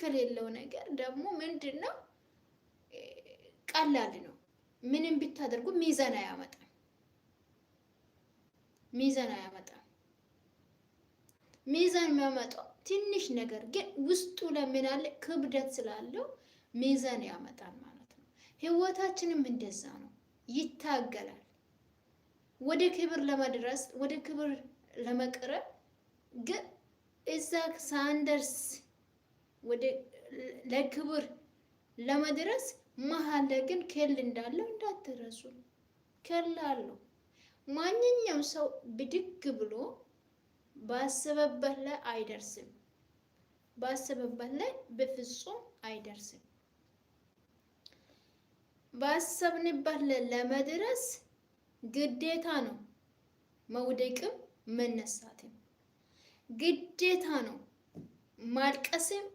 ከሌለው ነገር ደግሞ ምንድነው ቀላል ነው። ምንም ብታደርጉ ሚዛን አያመጣም። ሚዛን አያመጣም። ሚዛን የሚያመጣው ትንሽ ነገር ግን ውስጡ ለምን አለ ክብደት ስላለው ሚዛን ያመጣል ማለት ነው። ህይወታችንም እንደዛ ነው። ይታገላል። ወደ ክብር ለመድረስ ወደ ክብር ለመቅረብ ግን እዛ ሳንደርስ ወደ ለክብር ለመድረስ መሀል ላይ ግን ከል እንዳለው እንዳትረሱ። ከል አለው። ማንኛውም ሰው ብድግ ብሎ ባሰበበት ላይ አይደርስም። ባሰበበት ላይ በፍጹም አይደርስም። ባሰብንበት ላይ ለመድረስ ግዴታ ነው መውደቅም መነሳትም ግዴታ ነው ማልቀስም